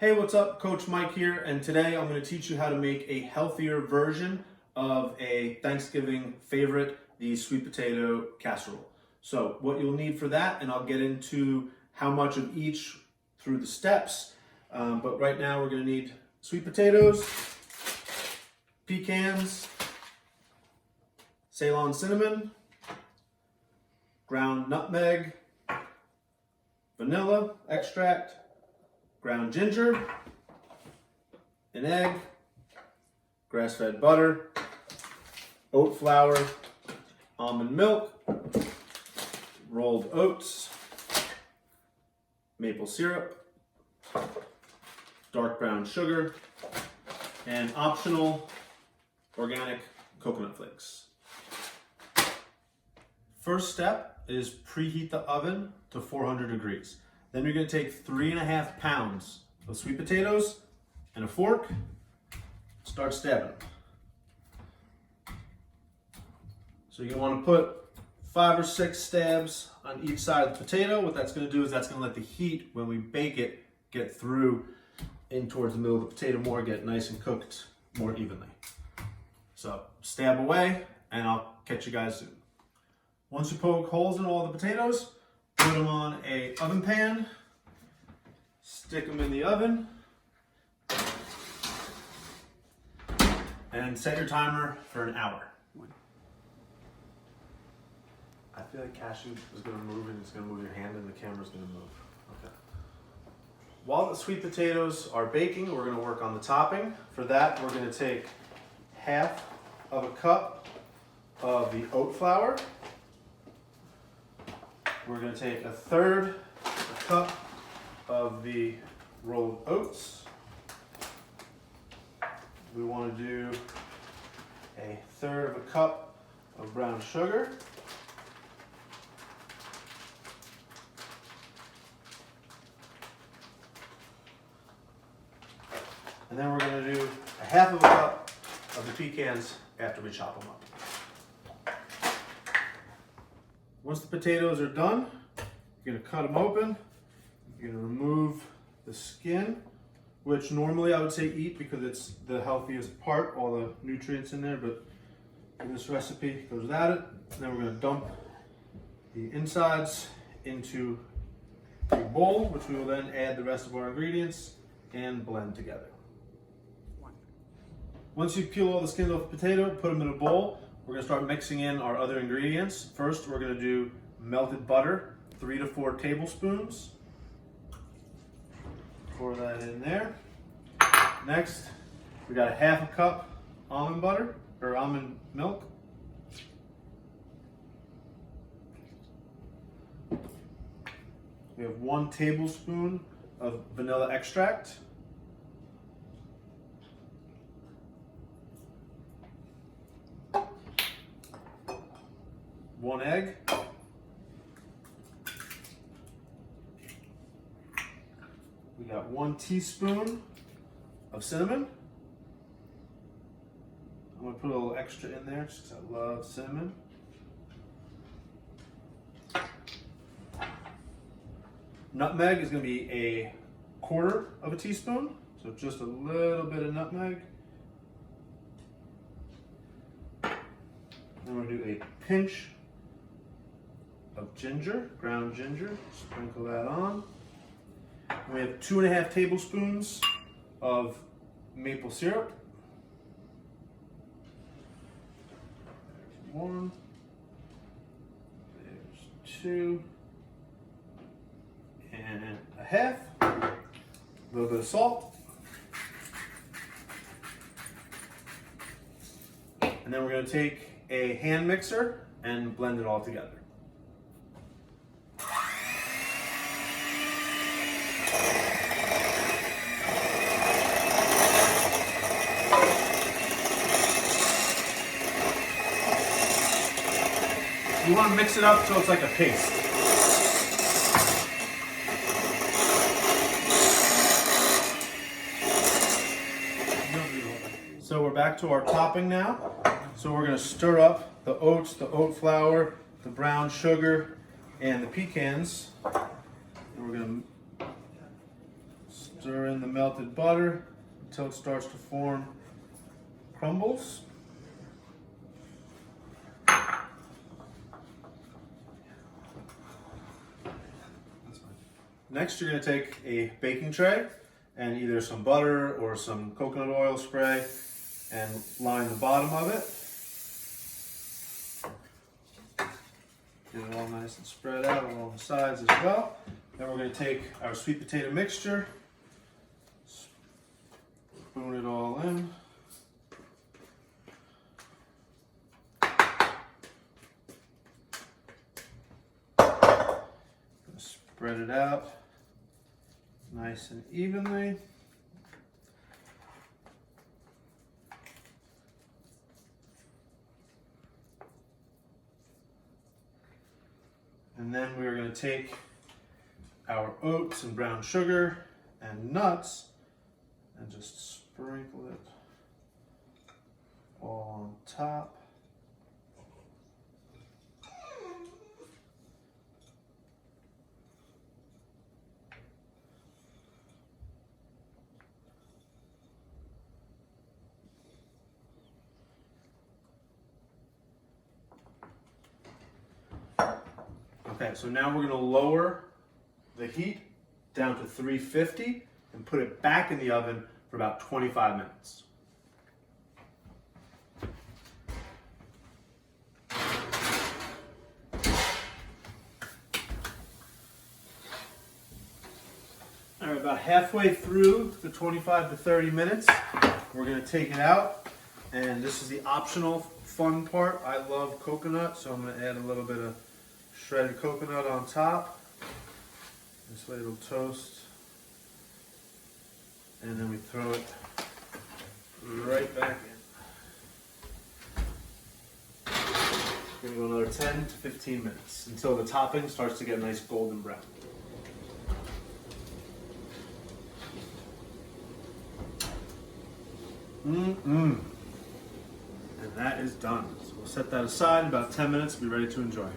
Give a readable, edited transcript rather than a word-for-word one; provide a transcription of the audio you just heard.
Hey, what's up? Coach Mike here, and today I'm going to teach you how to make a healthier version of a Thanksgiving favorite, the sweet potato casserole. So what you'll need for that, and I'll get into how much of each through the steps, but right now we're going to need sweet potatoes, pecans, Ceylon cinnamon, ground nutmeg, vanilla extract, ground ginger, an egg, grass-fed butter, oat flour, almond milk, rolled oats, maple syrup, dark brown sugar, and optional organic coconut flakes. First step is preheat the oven to 400 degrees. Then you're going to take 3.5 pounds of sweet potatoes and a fork, start stabbing them. So you're going to want to put 5 or 6 stabs on each side of the potato. What that's going to do is that's going to let the heat, when we bake it, get through in towards the middle of the potato more, get nice and cooked more evenly. So stab away, and I'll catch you guys soon. Once you poke holes in all the potatoes, put them on an oven pan, stick them in the oven, and set your timer for an hour. I feel like cashew is going to move, and it's going to move your hand, and the camera's going to move. Okay. While the sweet potatoes are baking, we're going to work on the topping. For that, we're going to take half of a cup of the oat flour. We're going to take 1/3 cup of the rolled oats. We want to do 1/3 cup of brown sugar. And then we're going to do 1/2 cup of the pecans after we chop them up. Once the potatoes are done, you're going to cut them open. You're going to remove the skin, which normally I would say eat because it's the healthiest part, all the nutrients in there, but in this recipe it goes without it. And then we're going to dump the insides into a bowl, which we will then add the rest of our ingredients and blend together. Once you peel all the skins off the potato, put them in a bowl. We're going to start mixing in our other ingredients. First, we're going to do melted butter, 3 to 4 tablespoons. Pour that in there. Next, we got 1/2 cup almond butter, or almond milk. We have 1 tablespoon of vanilla extract. 1 egg, we got 1 teaspoon of cinnamon. I'm going to put a little extra in there just because I love cinnamon. Nutmeg is going to be 1/4 teaspoon, so just a little bit of nutmeg. Then we're going to do a pinch of ginger, ground ginger, sprinkle that on. And we have 2.5 tablespoons of maple syrup. There's 1, there's 2, and 1/2. A little bit of salt. And then we're going to take a hand mixer and blend it all together. You want to mix it up so it's like a paste. So we're back to our topping now. So we're going to stir up the oats, the oat flour, the brown sugar, and the pecans. And we're going to Stir in the melted butter until it starts to form crumbles. Next, you're going to take a baking tray and either some butter or some coconut oil spray and line the bottom of it. Get it all nice and spread out along the sides as well. Then we're going to take our sweet potato mixture, spoon it all in. Spread it out nice and evenly. And then we're going to take our oats and brown sugar and nuts and just sprinkle it all on top. Okay, so now we're going to lower the heat down to 350 and put it back in the oven for about 25 minutes. All right, about halfway through the 25 to 30 minutes, we're going to take it out, and this is the optional fun part. I love coconut, so I'm going to add a little bit of shredded coconut on top. This way it'll toast. And then we throw it right back in. Give it another 10 to 15 minutes until the topping starts to get nice golden brown. And that is done. So we'll set that aside. In about 10 minutes, be ready to enjoy.